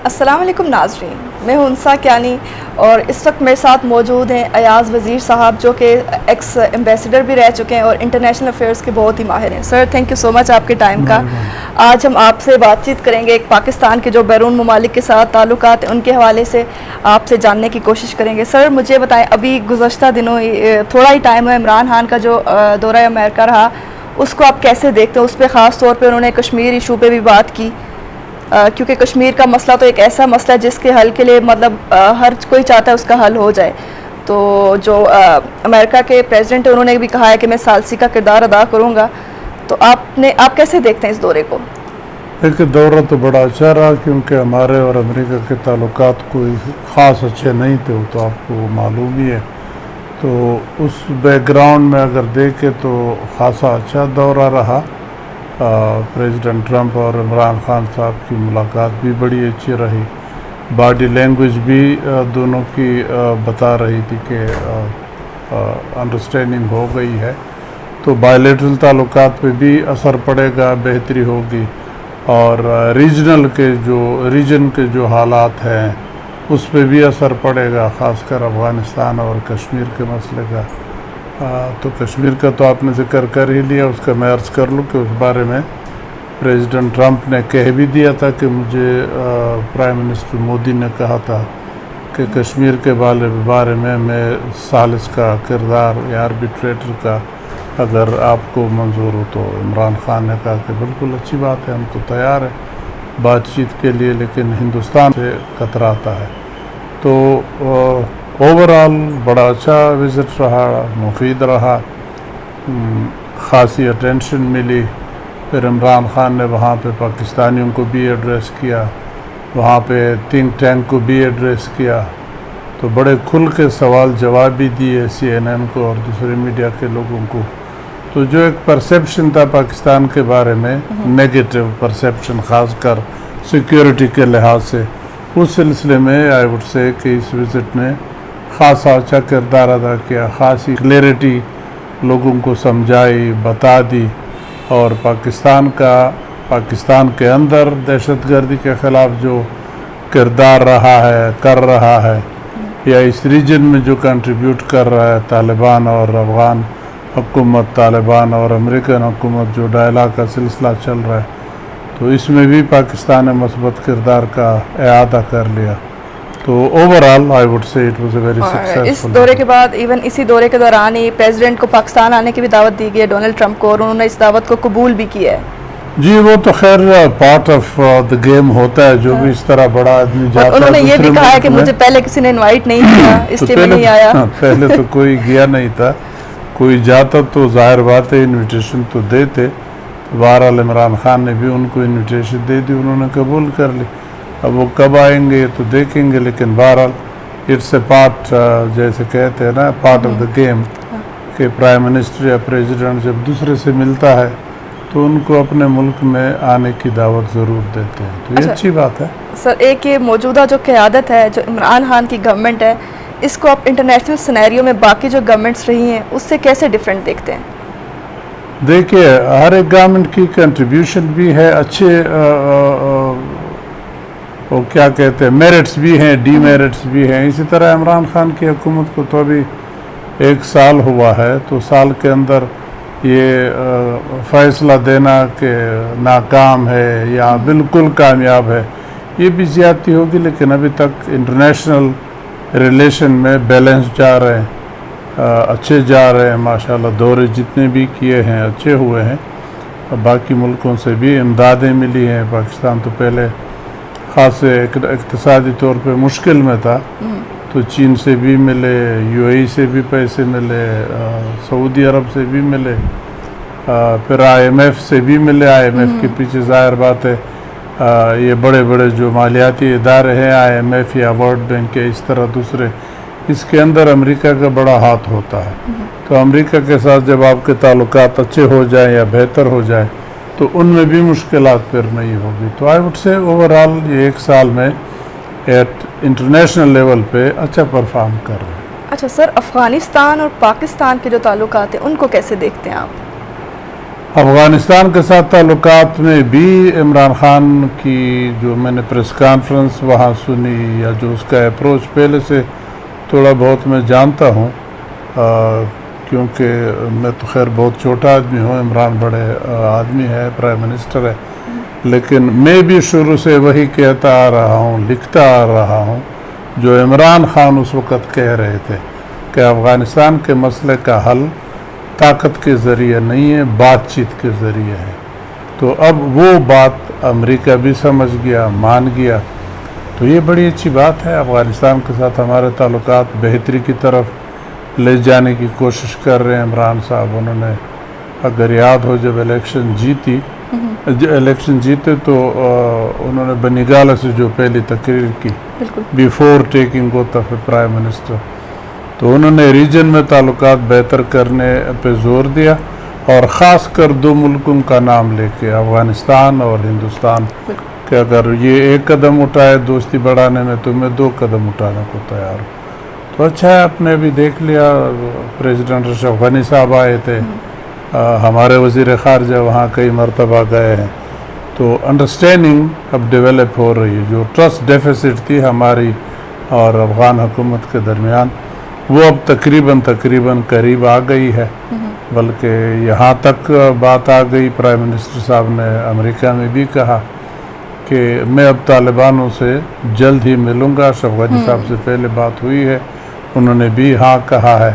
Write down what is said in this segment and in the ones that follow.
السلام علیکم ناظرین، میں ہوں انسا کیانی اور اس وقت میرے ساتھ موجود ہیں ایاز وزیر صاحب جو کہ ایکس ایمبیسڈر بھی رہ چکے ہیں اور انٹرنیشنل افیئرس کے بہت ہی ماہر ہیں۔ سر تھینک یو سو مچ آپ کے ٹائم کا۔ آج ہم آپ سے بات چیت کریں گے ایک پاکستان کے جو بیرون ممالک کے ساتھ تعلقات ہیں ان کے حوالے سے آپ سے جاننے کی کوشش کریں گے۔ سر مجھے بتائیں، ابھی گزشتہ دنوں تھوڑا ہی ٹائم ہے عمران خان کا جو دورہ امریکہ رہا، اس کو آپ کیسے دیکھتے ہیں؟ اس پہ خاص طور پہ انہوں نے کشمیر ایشو پہ بھی بات کی، کیونکہ کشمیر کا مسئلہ تو ایک ایسا مسئلہ ہے جس کے حل کے لیے مطلب ہر کوئی چاہتا ہے اس کا حل ہو جائے۔ تو جو امریکہ کے پریزیڈنٹ انہوں نے بھی کہا ہے کہ میں ثالثی کا کردار ادا کروں گا، تو آپ کیسے دیکھتے ہیں اس دورے کو؟ دیکھیں، دورہ تو بڑا اچھا رہا کیونکہ ہمارے اور امریکہ کے تعلقات کوئی خاص اچھے نہیں تھے، وہ تو آپ کو معلوم ہی ہے۔ تو اس بیک گراؤنڈ میں اگر دیکھیں تو خاصا اچھا دورہ رہا۔ پریزیڈنٹ ٹرمپ اور عمران خان صاحب کی ملاقات بھی بڑی اچھی رہی، باڈی لینگویج بھی دونوں کی بتا رہی تھی کہ انڈرسٹینڈنگ ہو گئی ہے، تو بائیلیٹرل تعلقات پہ بھی اثر پڑے گا، بہتری ہوگی، اور ریجن کے جو حالات ہیں اس پہ بھی اثر پڑے گا، خاص کر افغانستان اور کشمیر کے مسئلے کا۔ تو کشمیر کا تو آپ نے ذکر کر ہی لیا، اس کا میں عرض کر لوں کہ اس بارے میں پریزیڈنٹ ٹرمپ نے کہہ بھی دیا تھا کہ مجھے پرائم منسٹر مودی نے کہا تھا کہ کشمیر کے بارے میں ثالث کا کردار یا آربیٹریٹر کا اگر آپ کو منظور ہو تو۔ عمران خان نے کہا کہ بالکل اچھی بات ہے، ہم تو تیار ہیں بات چیت کے لیے، لیکن ہندوستان سے کتراتا ہے۔ تو اوورآل بڑا اچھا وزٹ رہا، مفید رہا، خاصی اٹینشن ملی۔ پھر عمران خان نے وہاں پہ پاکستانیوں کو بھی ایڈریس کیا، وہاں پہ تھنک ٹینک کو بھی ایڈریس کیا، تو بڑے کھل کے سوال جواب بھی دیے CNN کو اور دوسرے میڈیا کے لوگوں کو۔ تو جو ایک پرسیپشن تھا پاکستان کے بارے میں، نیگیٹو پرسیپشن خاص کر سیکیورٹی کے لحاظ سے، اس سلسلے میں آئی وڈ سے کہ اس وزٹ نے خاصا اچھا کردار ادا کیا، خاصی کلیئرٹی لوگوں کو سمجھائی، بتا دی، اور پاکستان کے اندر دہشت گردی کے خلاف جو کردار رہا ہے، کر رہا ہے، یا اس ریجن میں جو کنٹریبیوٹ کر رہا ہے طالبان اور افغان حکومت، طالبان اور امریکن حکومت، جو ڈائلاگ کا سلسلہ چل رہا ہے، تو اس میں بھی پاکستان نے مثبت کردار کا اعادہ کر لیا۔ تو overall I would say it was a very successful. اس دورے کے بعد ایون اسی دورے کے دوران ہی پریزیڈنٹ کو پاکستان آنے کی بھی دعوت دی گئی ہے ڈونلڈ ٹرمپ کو، اور انہوں نے اس دعوت کو قبول بھی کیا ہے۔ جی، وہ تو خیر پارٹ آف دا گیم ہوتا ہے، جو بھی اس طرح بڑا آدمی جاتا ہے۔ انہوں نے یہ بھی کہا ہے کہ مجھے پہلے کسی نے انوائٹ نہیں کیا، اس لیے میں نہیں آیا۔ پہلے تو کوئی گیا نہیں تھا، کوئی جاتا تو ظاہر بات ہے انویٹیشن تو دیتے۔ بہرحال عمران خان نے بھی ان کو انویٹیشن دے دی، انہوں نے قبول کر لی۔ اب وہ کب آئیں گے تو دیکھیں گے، لیکن بہرحال اٹس اے پارٹ، جیسے کہتے ہیں نا، پارٹ آف دا گیم، کہ پرائم منسٹر یا پریزیڈنٹ جب دوسرے سے ملتا ہے تو ان کو اپنے ملک میں آنے کی دعوت ضرور دیتے ہیں، تو یہ اچھی بات ہے۔ سر، ایک یہ موجودہ جو قیادت ہے، جو عمران خان کی گورنمنٹ ہے، اس کو آپ انٹرنیشنل سینیریو میں باقی جو گورنمنٹس رہی ہیں اس سے کیسے ڈیفرنٹ دیکھتے ہیں؟ دیکھیے، ہر ایک گورنمنٹ کی کنٹریبیوشن بھی ہے، اچھے وہ کیا کہتے ہیں، میرٹس بھی ہیں، ڈی میرٹس بھی ہیں۔ اسی طرح عمران خان کی حکومت کو تو ابھی 1 سال ہوا ہے، تو سال کے اندر یہ فیصلہ دینا کہ ناکام ہے یا بالکل کامیاب ہے، یہ بھی زیادتی ہوگی، لیکن ابھی تک انٹرنیشنل ریلیشن میں بیلنس جا رہے ہیں، اچھے جا رہے ہیں ماشاءاللہ۔ دورے جتنے بھی کیے ہیں اچھے ہوئے ہیں، باقی ملکوں سے بھی امدادیں ملی ہیں۔ پاکستان تو پہلے خاص اقتصادی طور پہ مشکل میں تھا، تو چین سے بھی ملے، UAE سے بھی پیسے ملے، سعودی عرب سے بھی ملے، پھر IMF سے بھی ملے۔ IMF کے پیچھے ظاہر بات ہے یہ بڑے بڑے جو مالیاتی ادارے ہیں، IMF یا ورلڈ بینک یا اس طرح دوسرے، اس کے اندر امریکہ کا بڑا ہاتھ ہوتا ہے۔ تو امریکہ کے ساتھ جب آپ کے تعلقات اچھے ہو جائیں یا بہتر ہو جائیں تو ان میں بھی مشکلات پھر نہیں ہوگی۔ تو آئی وڈ سے اوورآل یہ 1 سال میں ایٹ انٹرنیشنل لیول پہ اچھا پرفارم کر رہے ہیں۔ اچھا سر، افغانستان اور پاکستان کے جو تعلقات ہیں ان کو کیسے دیکھتے ہیں آپ؟ افغانستان کے ساتھ تعلقات میں بھی عمران خان کی جو میں نے پریس کانفرنس وہاں سنی یا جو اس کا اپروچ پہلے سے تھوڑا بہت میں جانتا ہوں، کیونکہ میں تو خیر بہت چھوٹا آدمی ہوں، عمران بڑے آدمی ہے، پرائم منسٹر ہے، لیکن میں بھی شروع سے وہی کہتا آ رہا ہوں، لکھتا آ رہا ہوں جو عمران خان اس وقت کہہ رہے تھے کہ افغانستان کے مسئلے کا حل طاقت کے ذریعے نہیں ہے، بات چیت کے ذریعے ہے۔ تو اب وہ بات امریکہ بھی سمجھ گیا، مان گیا، تو یہ بڑی اچھی بات ہے۔ افغانستان کے ساتھ ہمارے تعلقات بہتری کی طرف لے جانے کی کوشش کر رہے ہیں عمران صاحب۔ انہوں نے اگر یاد ہو جب الیکشن جیتے تو انہوں نے بنی گالہ سے جو پہلی تقریر کی before taking oath of prime minister, تو انہوں نے ریجن میں تعلقات بہتر کرنے پہ زور دیا، اور خاص کر دو ملکوں کا نام لے کے، افغانستان اور ہندوستان، کہ اگر یہ ایک قدم اٹھائے دوستی بڑھانے میں تو میں 2 قدم اٹھانے کو تیار ہوں۔ تو اچھا ہے، آپ نے بھی دیکھ لیا، پریزیڈنٹ اشرف غنی صاحب آئے تھے، ہمارے وزیر خارجہ وہاں کئی مرتبہ گئے ہیں، تو انڈرسٹینڈنگ اب ڈیولپ ہو رہی ہے۔ جو ٹرسٹ ڈیفیسٹ تھی ہماری اور افغان حکومت کے درمیان، وہ اب تقریباً قریب آ گئی ہے، بلکہ یہاں تک بات آ گئی، پرائم منسٹر صاحب نے امریکہ میں بھی کہا کہ میں اب طالبانوں سے جلد ہی ملوں گا۔ اشرف غنی صاحب سے پہلے بات ہوئی ہے، انہوں نے بھی ہاں کہا ہے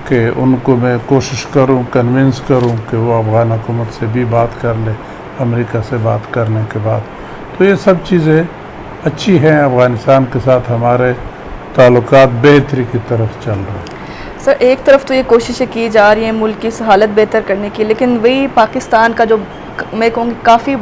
کہ ان کو میں کوشش کروں، کنونس کروں کہ وہ افغان حکومت سے بھی بات کر لے امریکہ سے بات کرنے کے بعد۔ تو یہ سب چیزیں اچھی ہیں، افغانستان کے ساتھ ہمارے تعلقات بہتری کی طرف چل رہے ہیں۔ سر، ایک طرف تو یہ کوششیں کی جا رہی ہیں ملک کی حالت بہتر کرنے کی، لیکن وہی پاکستان کا جو میں کہوں گی کافی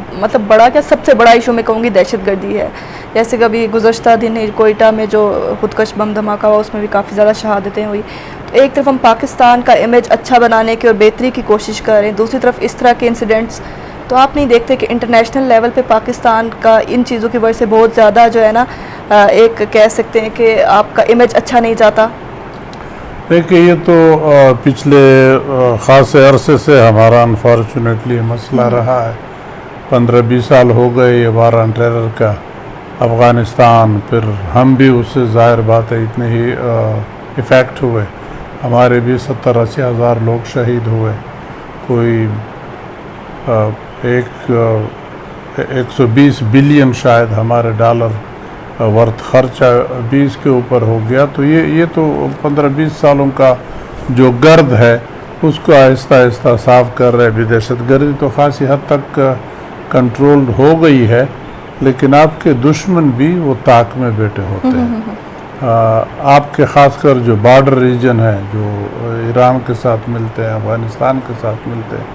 بڑا، کیا سب سے بڑا ایشو میں کہوں گی دہشت گردی ہے۔ جیسے کبھی گزشتہ دن کوئٹہ میں جو خودکش بم دھماکہ ہوا، اس میں بھی کافی زیادہ شہادتیں ہوئی۔ تو ایک طرف ہم پاکستان کا امیج اچھا بنانے کی اور بہتری کی کوشش کر رہے ہیں، دوسری طرف اس طرح کے انسیڈنٹس، تو آپ نہیں دیکھتے کہ انٹرنیشنل لیول پہ پاکستان کا ان چیزوں کی وجہ سے بہت زیادہ جو ہے نا، ایک کہہ سکتے ہیں کہ آپ کا امیج اچھا نہیں جاتا؟ دیکھیں، یہ تو پچھلے خاصے عرصے سے ہمارا انفارچونیٹلی مسئلہ رہا ہے۔ 15-20 سال ہو گئے یہ وار آن ٹیرر کا افغانستان، پھر ہم بھی اس سے ظاہر بات ہے اتنے ہی افیکٹ ہوئے، ہمارے بھی 70-80 ہزار لوگ شہید ہوئے، کوئی 120 بلین شاید ہمارے ڈالر ورتھ خرچہ 20 کے اوپر ہو گیا۔ تو یہ تو 15-20 سالوں کا جو گرد ہے اس کو آہستہ آہستہ صاف کر رہے۔ بھی دہشت گردی تو خاصی حد تک کنٹرول ہو گئی ہے، لیکن آپ کے دشمن بھی وہ طاق میں بیٹھے ہوتے ہیں۔ آپ کے خاص کر جو بارڈر ریجن ہے، جو ایران کے ساتھ ملتے ہیں، افغانستان کے ساتھ ملتے ہیں،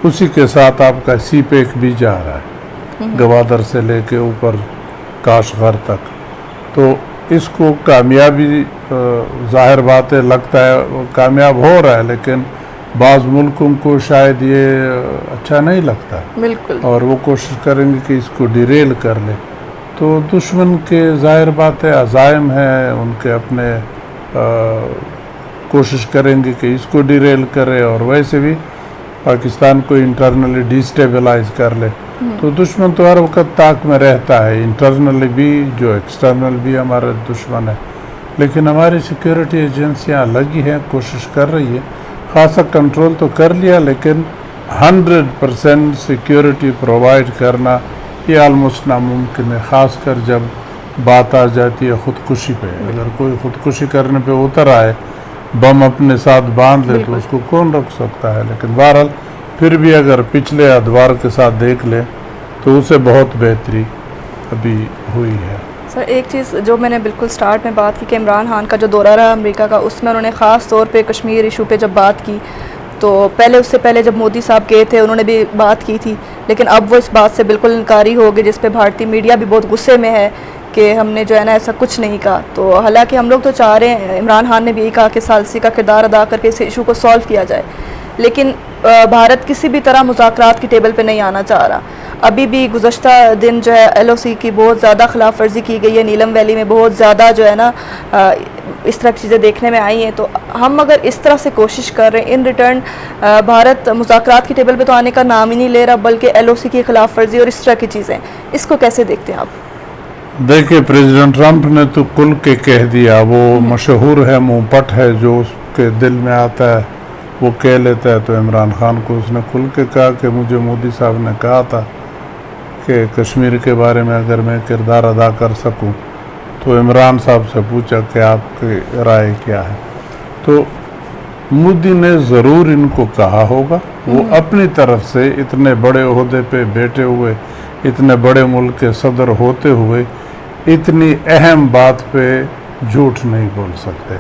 اسی کے ساتھ آپ کا سی پیک بھی جا رہا ہے، گوادر سے لے کے اوپر کاشغر تک۔ تو اس کو کامیابی ظاہر بات ہے، لگتا ہے کامیاب ہو رہا ہے، لیکن بعض ملکوں کو شاید یہ اچھا نہیں لگتا، بالکل، اور وہ کوشش کریں گے کہ اس کو ڈیریل کر لے۔ تو دشمن کے ظاہر بات ہے عزائم ہیں ان کے اپنے، کوشش کریں گے کہ اس کو ڈیریل کرے، اور ویسے بھی پاکستان کو انٹرنلی ڈیسٹیبلائز کر لے۔ تو دشمن تو ہر وقت طاق میں رہتا ہے، انٹرنلی بھی جو ایکسٹرنل بھی ہمارے دشمن ہے، لیکن ہماری سیکیورٹی ایجنسیاں لگی ہیں، کوشش کر رہی ہے، خاصا کنٹرول تو کر لیا، لیکن 100% سیکیورٹی پرووائڈ کرنا یہ آلموسٹ ناممکن ہے، خاص کر جب بات آ جاتی ہے خودکشی پہ۔ اگر کوئی خودکشی کرنے پہ اتر آئے، بم اپنے ساتھ باندھ لے، تو اس کو کون رک سکتا ہے؟ لیکن بہرحال پھر بھی اگر پچھلے ادوار کے ساتھ دیکھ لیں تو اسے بہت بہتری ابھی ہوئی ہے۔ سر، ایک چیز جو میں نے بالکل سٹارٹ میں بات کی کہ عمران خان کا جو دورہ رہا امریکہ کا، اس میں انہوں نے خاص طور پہ کشمیر ایشو پہ جب بات کی، تو اس سے پہلے جب مودی صاحب گئے تھے انہوں نے بھی بات کی تھی، لیکن اب وہ اس بات سے بالکل انکاری ہو گئے، جس پہ بھارتی میڈیا بھی بہت غصے میں ہے کہ ہم نے جو ہے نا ایسا کچھ نہیں کہا۔ تو حالانکہ ہم لوگ تو چاہ رہے ہیں، عمران خان نے بھی یہی کہا کہ ثالثی کا کردار ادا کر کے اس ایشو کو سالو کیا جائے، لیکن بھارت کسی بھی طرح مذاکرات کی ٹیبل پہ نہیں آنا چاہ رہا۔ ابھی بھی گزشتہ دن جو ہے LOC کی بہت زیادہ خلاف ورزی کی گئی ہے، نیلم ویلی میں بہت زیادہ جو ہے نا اس طرح کی چیزیں دیکھنے میں آئی ہیں، تو ہم اگر اس طرح سے کوشش کر رہے ہیں، ان ریٹرن بھارت مذاکرات کی ٹیبل پہ تو آنے کا نام ہی نہیں لے رہا، بلکہ ایل او سی کی خلاف ورزی اور اس طرح کی چیزیں، اس کو کیسے دیکھتے ہیں آپ؟ دیکھیں پریزیڈنٹ ٹرمپ نے تو کل کے کہہ دیا، وہ مشہور ہے، منہ پٹ ہے، جو اس کے دل میں آتا ہے وہ کہہ لیتا ہے. تو عمران خان کو اس نے کھل کے کہا کہ مجھے مودی صاحب نے کہا تھا کہ کشمیر کے بارے میں اگر میں کردار ادا کر سکوں تو عمران صاحب سے پوچھا کہ آپ کی رائے کیا ہے. تو مودی نے ضرور ان کو کہا ہوگا، وہ اپنی طرف سے اتنے بڑے عہدے پہ بیٹھے ہوئے، اتنے بڑے ملک کے صدر ہوتے ہوئے اتنی اہم بات پہ جھوٹ نہیں بول سکتے.